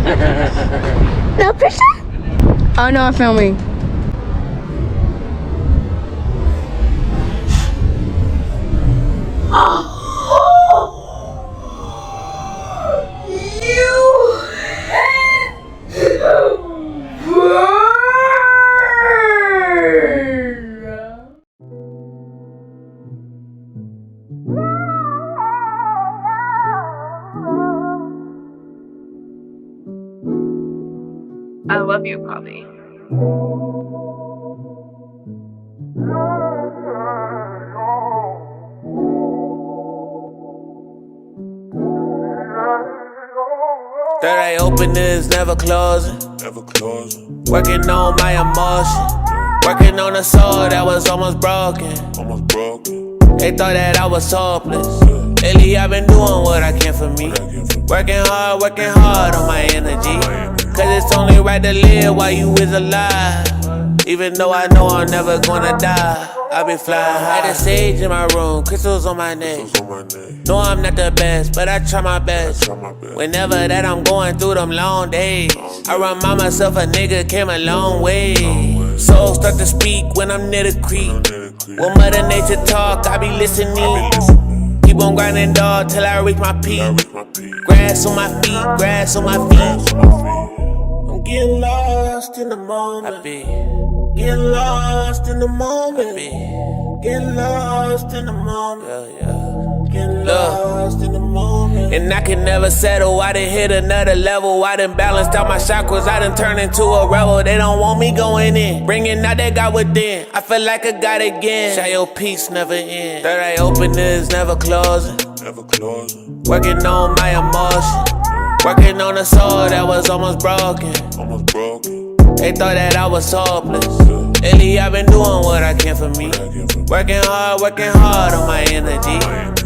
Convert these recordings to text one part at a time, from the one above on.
No pressure? Oh no, I'm filming. I love you, Poppy. That I open is never closing. Never closing. Working on my emotion. Working on a soul that was almost broken. Almost broken. They thought that I was hopeless. Lately I've been doing what I can for me. Working hard on my energy. Cause it's only right to live while you is alive. Even though I know I'm never gonna die. I been flying high. Had a sage in my room, crystals on my neck. No, I'm not the best, but I try my best. Whenever that I'm going through them long days, I remind myself a nigga came a long way. Souls start to speak when I'm near the creek. When Mother Nature talk, I be listening. Keep on grinding, dog, till I reach my peak. Grass on my feet, grass on my feet. I'm getting lost in the moment. I be getting lost in the moment. I be getting lost in the moment. Getting lost in the moment. And I can never settle. I done hit another level. I done balanced out my chakras. I done turned into a rebel. They don't want me going in. Bringing out that God within. I feel like a God again. Shall your peace never end. Third eye open is never closing. Never closing. Working on my emotion. Working on a soul that was almost broken. Almost broken. They thought that I was hopeless. Lately I've been doing what I can for me. Working hard on my energy.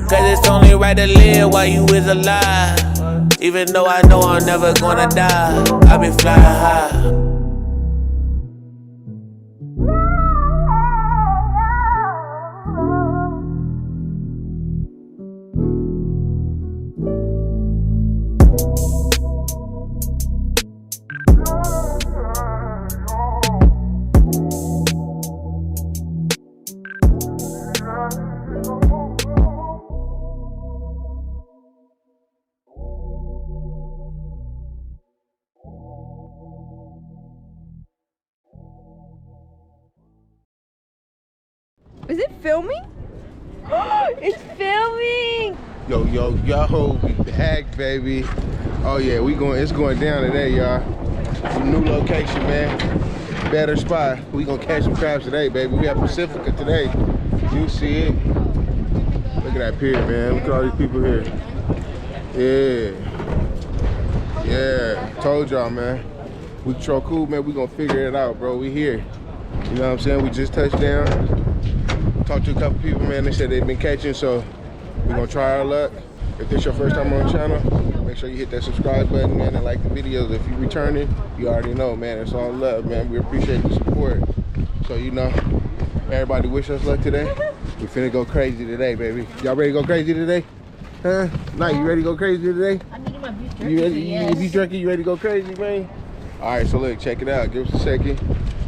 Cause it's only right to live while you is alive. Even though I know I'm never gonna die. I been flying high. Is it filming? It's filming! Yo, we back, baby. Oh yeah, it's going down today, y'all. Some new location, man. Better spot. We gonna catch some crabs today, baby. We have Pacifica today. You see it. Look at that pier, man. Look at all these people here. Yeah, told y'all, man. We control cool, man. We gonna figure it out, bro. We here. You know what I'm saying? We just touched down. Talked to a couple people, man. They said they've been catching, so we're gonna try our luck. If this your first time on the channel, make sure you hit that subscribe button, man, and like the videos. If you returning, you already know, man. It's all love, man. We appreciate the support. So, you know, everybody wish us luck today. We finna go crazy today, baby. Y'all ready to go crazy today? Huh? Nah, you ready to go crazy today? I'm eating my beef jerky. You ready? Yes. If you drinking, you ready to go crazy, man? All right, so look, check it out. Give us a second.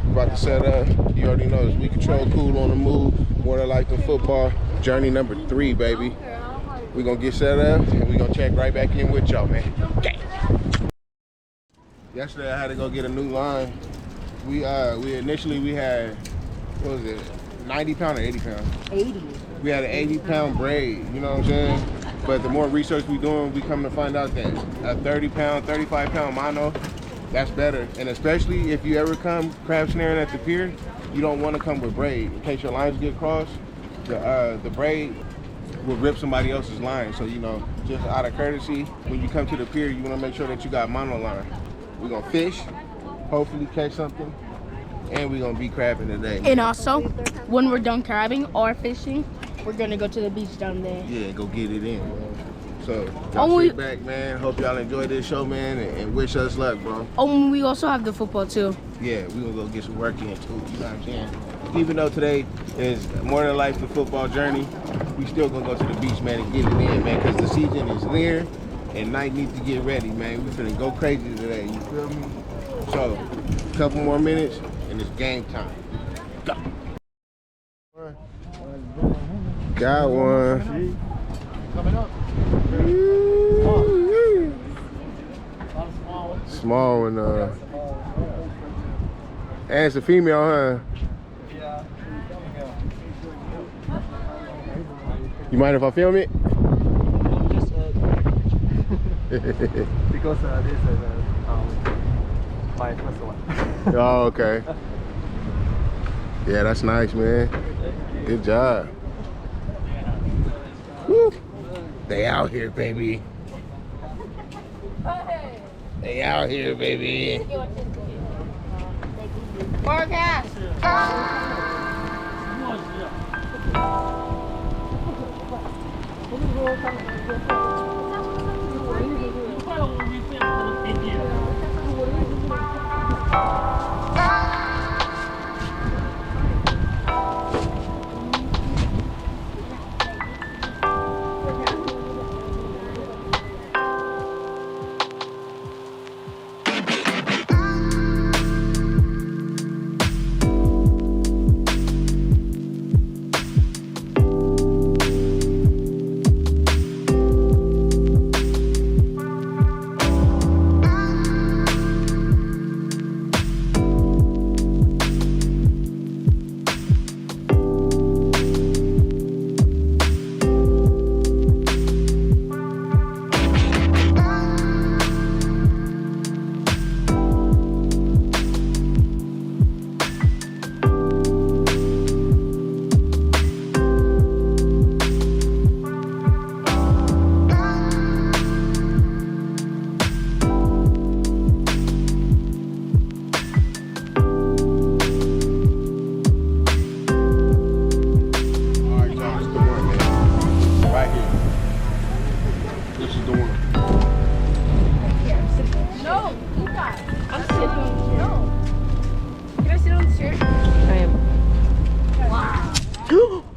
We're about to set up. You already know this. We control cool on the move. More than like the football. Journey number 3, baby. We're gonna get set up and we're gonna check right back in with y'all, man. Okay. Yesterday I had to go get a new line. We initially had, what was it, 90 pound or 80 pound? 80. We had an 80 pound braid, you know what I'm saying? But the more research we doing, we come to find out that a 30 pound, 35 pound mono, that's better. And especially if you ever come crab snaring at the pier, you don't want to come with braid. In case your lines get crossed, the braid will rip somebody else's line. So, you know, just out of courtesy, when you come to the pier, you want to make sure that you got mono line. We're going to fish, hopefully catch something, and we're going to be crabbing today. And also, when we're done crabbing or fishing, we're gonna go to the beach down there. Yeah, go get it in, man. So, y'all sit back, man. Hope y'all enjoy this show, man, and wish us luck, bro. Oh, we also have the football, too. Yeah, we gonna go get some work in, too. You know what I'm saying? Even though today is more than life the football journey, we still gonna go to the beach, man, and get it in, man, because the season is near. and night needs to get ready, man. We finna go crazy today, you feel me? So, a couple more minutes, and it's game time. Go. Got one. Coming up. Small one, and it's a female, huh? Yeah. You mind if I film it? Just because this is my first one. Oh, okay. Yeah, that's nice, man. Good job. Woo. They out here, baby. They out here, baby. Forecast.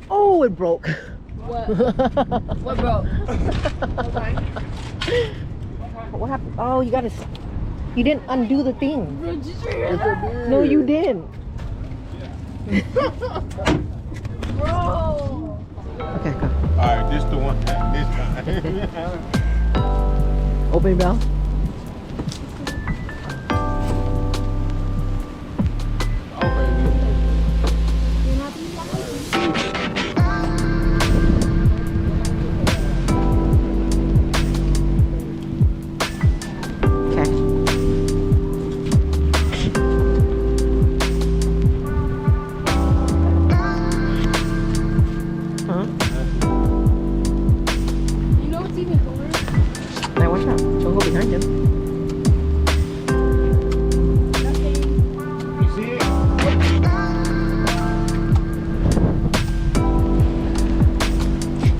Oh, it broke. What? What broke? What happened? Oh, you gotta. You didn't undo the thing. Bro, did you hear that? No, you didn't. Bro. Okay, go. Alright, this the one this time. Open bell.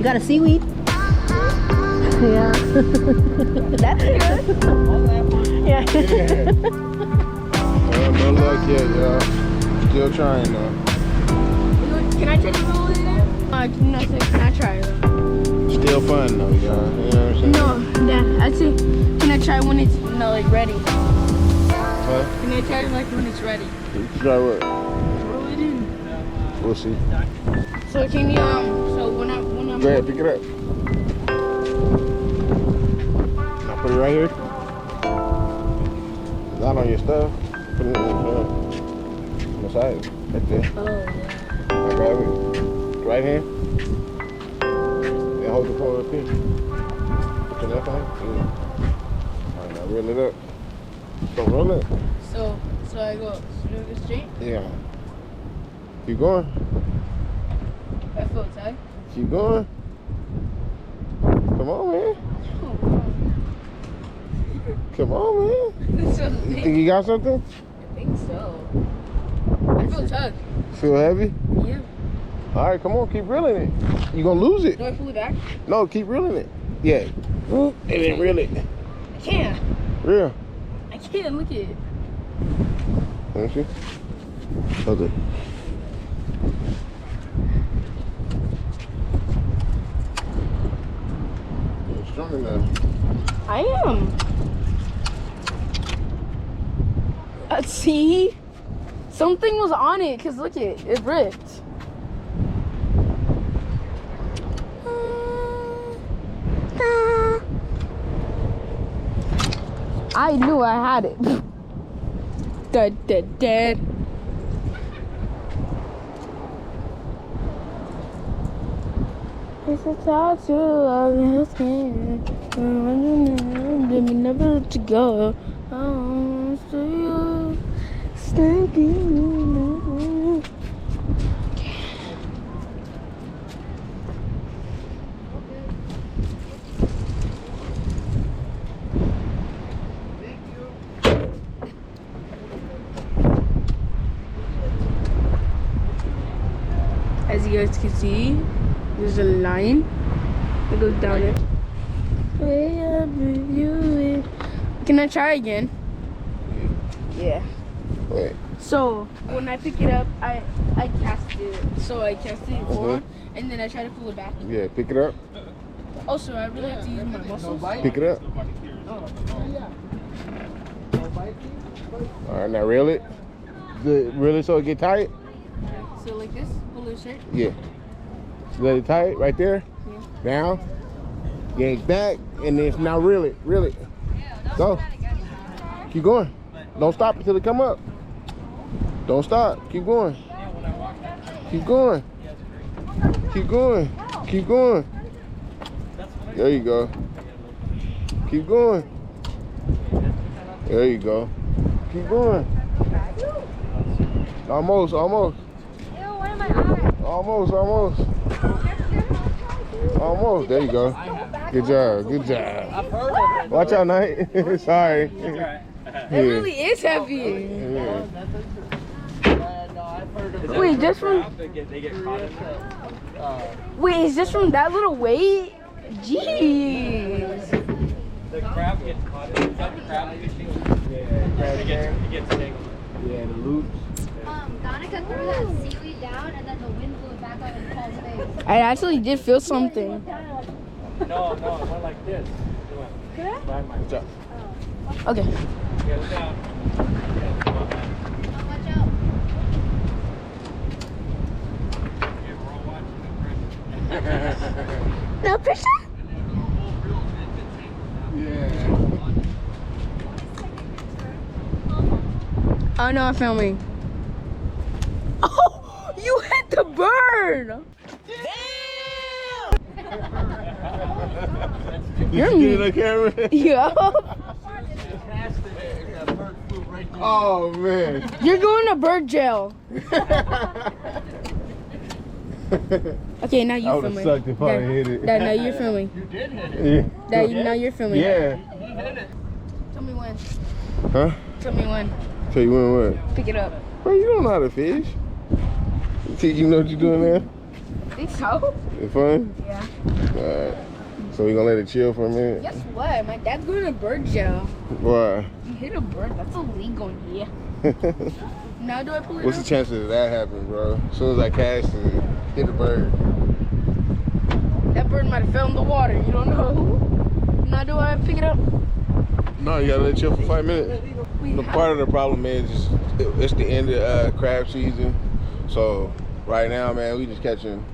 Got a seaweed? Yeah. That's good. Yeah. No luck yet, y'all. Still trying though. Can I try to roll it in? No, can I try it? Still fun though, y'all. You know what I'm saying? No, Dad, I'd say, can I try when it's like ready? Huh? Can I try like when it's ready? You try what? Roll it in. We'll see. So can you so when I'm Go ahead, pick it up. Now put it right here. Not on your stuff. Put it on the side. Right there. Oh yeah. Now grab it. Right hand. Then hold the phone up here. Put your left hand. Alright, now roll it up. So roll it. So I go straight? Yeah. Keep going. I feel tight. Keep going. Come on, man. Come on, man. So You think you got something? I think so. I feel tugged. Feel heavy? Yeah. All right, come on, keep reeling it. You gonna lose it. Do I pull it back? No, keep reeling it. Yeah. And then reel it. I can't. Reel. I can't. Look at it. Let me see. Hold it. It's strong enough. I am. See? Something was on it, because look it ripped. I knew I had it. Dead. It's a tattoo of your skin. Never let you go. Oh, so you standing. As you guys can see, there's a line that goes down it. Can I try again? Yeah. Wait. So when I pick it up, I cast it. So I cast it on, and then I try to pull it back. Yeah, pick it up. Also, I really have to use my muscles. Pick it up. All right, now reel it. Reel it so it get tight. So like this, pull it straight. Yeah. Let it tight right there. Yeah. Down. Yank back, and then now reel it. Reel it. Go. Keep going. Don't stop until it come up. Don't stop. Keep going. Keep going. Keep going. Keep going. There you go. Keep going. There you go. Keep going. Almost. Almost. There you go. Good job. Good job. Watch out, Knight. Sorry. It really is heavy. Yeah. Wait, just from. Wait, is this from that little weight? Jeez. The crab gets caught in the crab fishing. Yeah, it gets tangled. Yeah, the loops. Donica threw that seaweed down and then the wind blew it back up in Paul's face. I actually did feel something. No, it went like this. It went behind my job. Okay. Yeah, look out. Yeah, come on, man. Oh, watch out. Yeah, we're all watching. No pressure? Yeah. Oh no, I'm filming. Oh, you hit the bird! Did you get it on camera? Yeah. Oh man. You're going to bird jail. Okay, now I you're would've filming. sucked if I had hit it. Dad, now you're filming. You did hit it. Yeah. Dad, now you're filming. Yeah. He hit it. Tell me when. Huh? Tell me when. Tell you when what? Pick it up. Bro, you don't know how to fish. You know what you're doing there? Think so? It fun? Yeah. Alright. So we gonna let it chill for a minute? Guess what? My dad's going to bird jail. Why? You hit a bird. That's illegal in here. Now do I pull it What's the up? chances of that happening, bro? As soon as I cast it, hit a bird. That bird might have fell in the water. You don't know. Now do I pick it up? No, you gotta let it chill for 5 minutes. Wait, The how- part of the problem is it's the end of crab season. So right now, man, we just catching.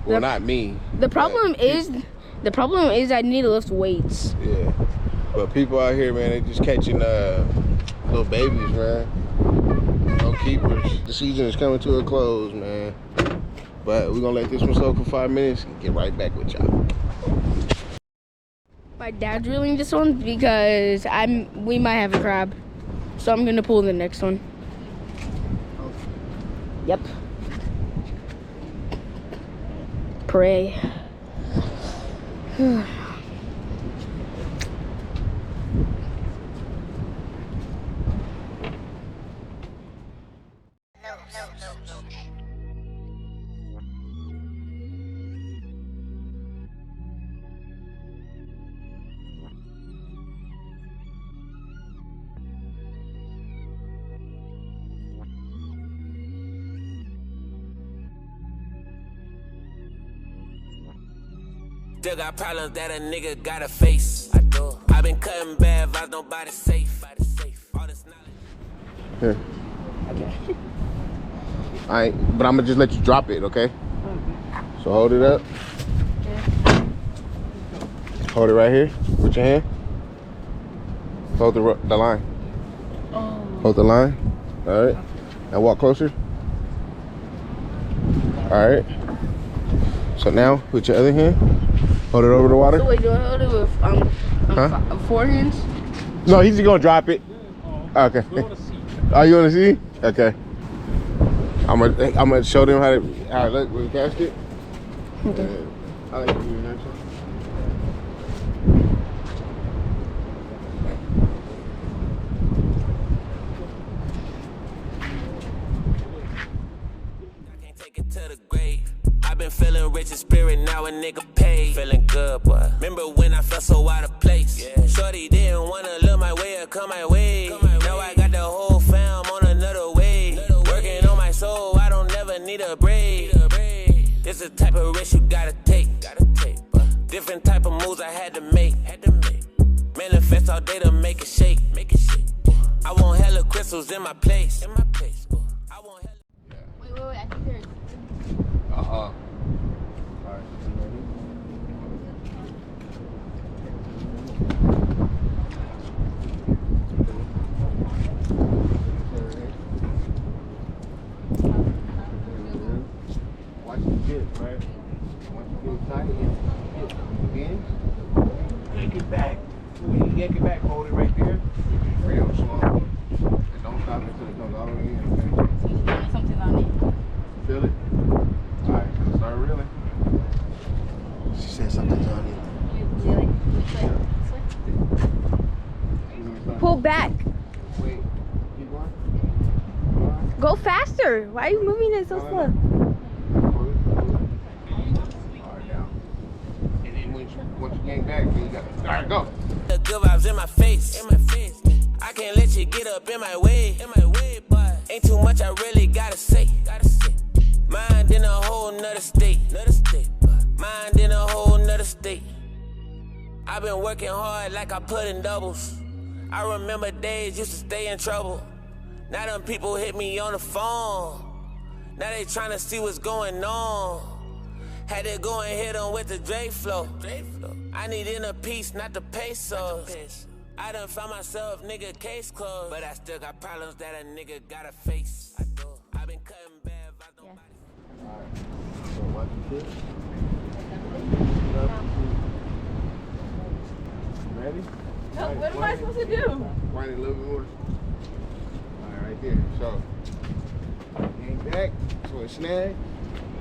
Well, not me. The problem but is I need to lift weights. Yeah. But people out here, man, they just catching little babies, man. No keepers. The season is coming to a close, man. But we're gonna let this one soak for 5 minutes and get right back with y'all. My dad's reeling this one because we might have a crab. So I'm gonna pull the next one. Yep. Pray. Still got problems that a nigga gotta face. I do. I I've been cutting bad vibes, nobody safe. All this knowledge. Here. Okay. Alright, but I'm gonna just let you drop it, okay? So hold it up. Hold it right here with your hand. Hold the line. Hold the line. All right. Now walk closer. All right. So now with your other hand, hold it over the water. So wait, do I hold it with 4 hands? No, he's just gonna drop it. Okay. Oh, you wanna see? Okay. I'm gonna show them how it look when you cast it. Okay. I like to do that. I've been feeling rich in spirit, now a nigga paid. Feeling good, boy. Remember when I felt so out of place? Yeah. Shorty didn't wanna look my way or come my way. Now I got the whole fam on another way. Working on my soul, I don't never need a break. This the type of risk you gotta take. Different type of moves I had to make. Manifest all day to make it shake. I want hella crystals in my place. I want hella. Wait, I think there's. All right. Watch the dip, right? Once you get tight, again, yank it back. When you yank it back, hold it right there. Real slow. And don't stop until it comes all the way in, okay? Something on it. Feel it? Alright, start reeling. She said something's on it. Pull back. Wait, keep going. Go faster. Why are you moving it so slow? Alright, down. And then once you yank back, then you got to. Alright, go. The good vibes in my face. I can't let you get up in my way. But ain't too much I really gotta say. Mind in a whole nother state. Mind in a whole nother state. I've been working hard like I put in doubles. I remember days used to stay in trouble. Now them people hit me on the phone. Now they tryna see what's going on. Had to go and hit them with the Dre flow. I need inner peace, not the pesos. I done found myself, nigga, case closed. But I still got problems that a nigga gotta face. I've been cutting bad vibes, nobody. Alright. So watch the dip. Ready? No, what am I supposed to do? Wind it a little bit more. Alright, right there. So yank back, so it's snag.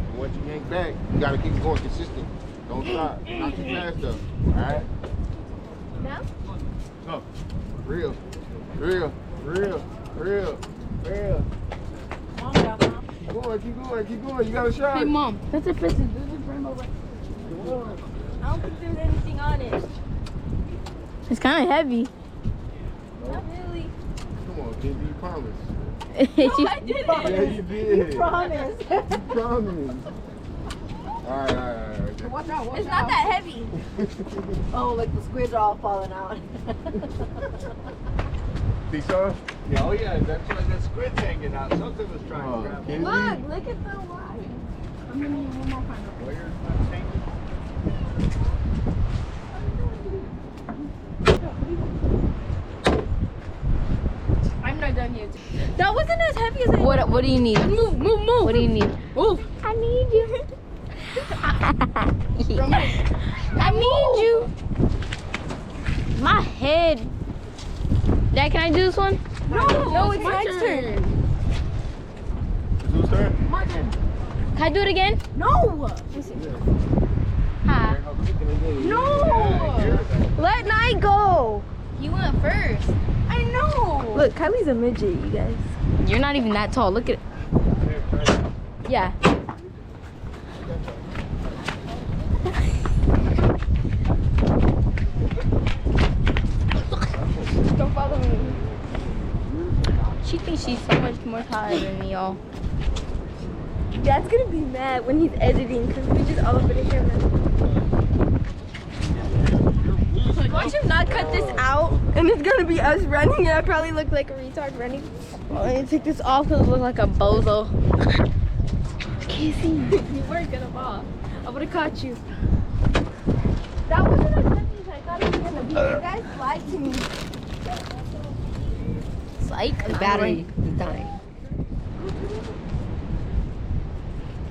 And once you yank back, you gotta keep going consistent. Don't stop. Not too fast though. Alright? Now? So, real. Calm down, Mom. Keep going. You got a shot. Hey, Mom, that's a piston. Do the frame over. I don't think there's anything on it. It's kind of heavy. Not really. Come on, Kenzie, you promised. No, I didn't. Yeah, you did. You promised. You promised. All right. Watch out. It's not that heavy. Oh, like the squids are all falling out. Think so? Yeah, oh yeah, that's why that squid's hanging out. Something was trying to grab it. Kenzie? Look at the line. I'm gonna need one more pineapple. Where's my tank? I'm not done yet. That wasn't as heavy as I What do you need? Move. What do you need? Move. I need you. I need you. My head. Dad, can I do this one? No, it's my turn. Whose turn? My turn. Can I do it again? No. Hi. No. Let Nye go. He went first. I know. Look, Kylie's a midget, you guys. You're not even that tall. Look at it. Yeah. Don't follow me. She thinks she's so much more taller than me, y'all. Dad's gonna be mad when he's editing because we just all up in the camera. Would you not cut this out? And it's gonna be us running, and I probably look like a retard running. Oh, I need to take this off because it looks like a bozo. Kissy. You weren't gonna fall. I would have caught you. That wasn't as much as I thought it was gonna be. You guys lied to me. Psych. The battery is dying.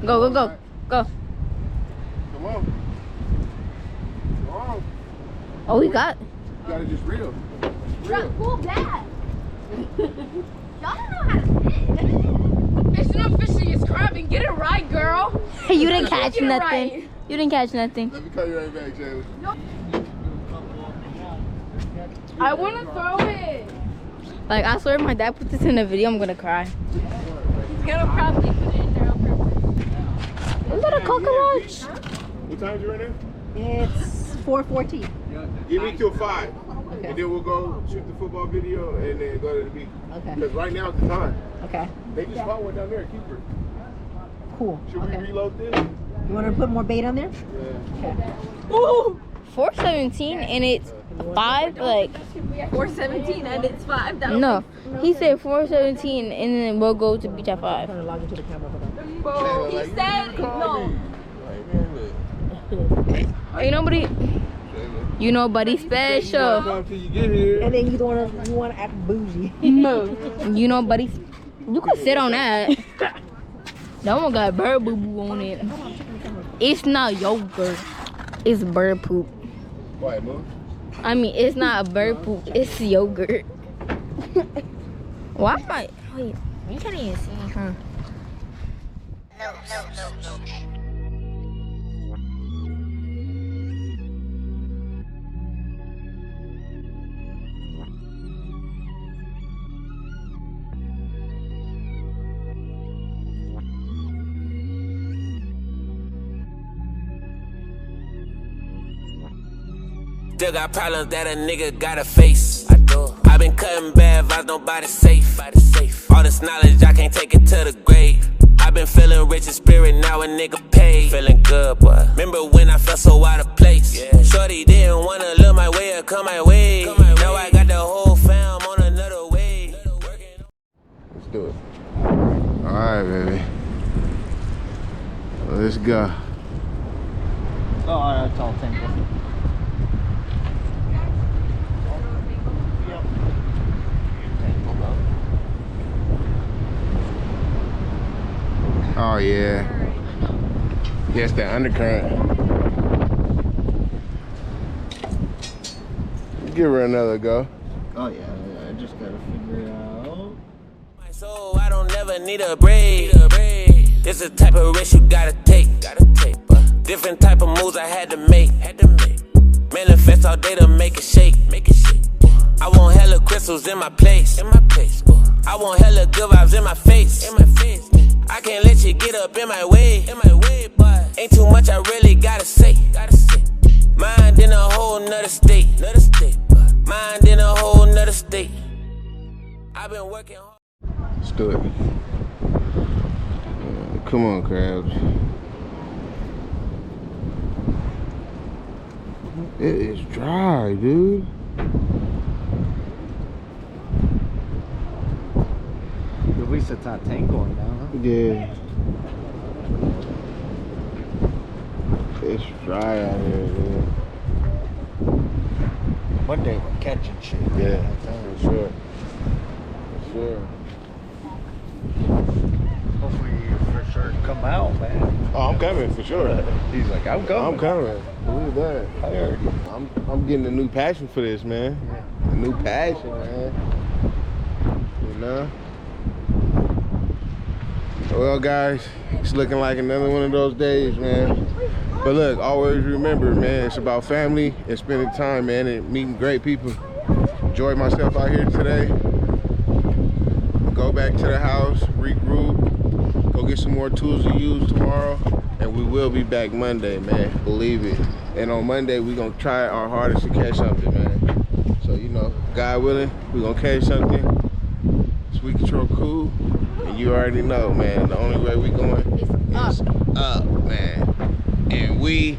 Go, go, go. Go. Come on. Come on. Oh, we got. You gotta just reel. Reel. Pull back. Y'all don't know how to fit. It's not fishing, it's crabbing. Get it right, girl. Hey, you didn't catch Get it nothing. right. You didn't catch nothing. Let me call you right back, Jayla. I want to throw it. Like, I swear if my dad put this in a video, I'm gonna cry. He's gonna probably put it in there on purpose. Is that a coconut? What time is it right now? It's 4:14. Give me till 5. And then we'll go shoot the football video and then go to the beach. Okay. Because right now is the time. Okay. They just caught one down there, keeper. Cool. Should Okay. we reload this? You want to put more bait on there? Yeah. Ooh, 417 and it's 5. Like 417 and it's 5. no, he said 417 and then we'll go to beach at 5. I'm trying to log into the camera. Jayla, He like, said you call no. me. Like, man, look. Ain't nobody, Jayla. you know, buddy You special. come till you get here. And then you want to act bougie. No, you know, buddy. You can sit on that. That one got bird boo boo on it. It's not yogurt. It's bird poop. Why, move? I mean, it's not a bird poop. It's yogurt. Why am I? Wait, you can't even see, huh? Still got problems that a nigga gotta face. I do. I been cutting bad vibes, nobody safe. All this knowledge, I can't take it to the grave. I been feeling rich in spirit, now a nigga paid. Feeling good, boy. Remember when I felt so out of place? Yeah. Shorty didn't wanna look my way or come my way. Now I got the whole fam on another way. Let's do it. All right, baby. Let's go. Oh, it's all temple. Oh yeah. Yes, the undercurrent. Give her another go. Oh yeah, I just gotta figure it out. So I don't never need a break. This the type of risk you gotta take. Different type of moves I had to make. Manifest all day to make it shake. I want hella crystals in my place. I want hella good vibes in my face. I can't let you get up in my way, but ain't too much I really gotta say. Mind in a whole nother state. Mind in a whole nother state. I've been working hard. Let's do it. Come on, crabs. It is dry, dude. At least it's not tangling now, huh? Yeah. It's dry out here, dude. One day we're catching shit. Yeah, for sure. For sure. Hopefully you for sure come out, man. Oh, I'm coming for sure. He's like, I'm coming. I'm coming. Believe that. I heard you. I'm getting a new passion for this, man. A new passion, man. You know? Well, guys, it's looking like another one of those days, man. But look, always remember, man, it's about family and spending time, man, and meeting great people. Enjoyed myself out here today. Go back to the house, regroup, go get some more tools to use tomorrow, and we will be back Monday, man. Believe it. And on Monday, we're gonna try our hardest to catch something, man. So, you know, God willing, we're gonna catch something. Sweet Control Kool. And you already know, man, the only way we going is up, man. And we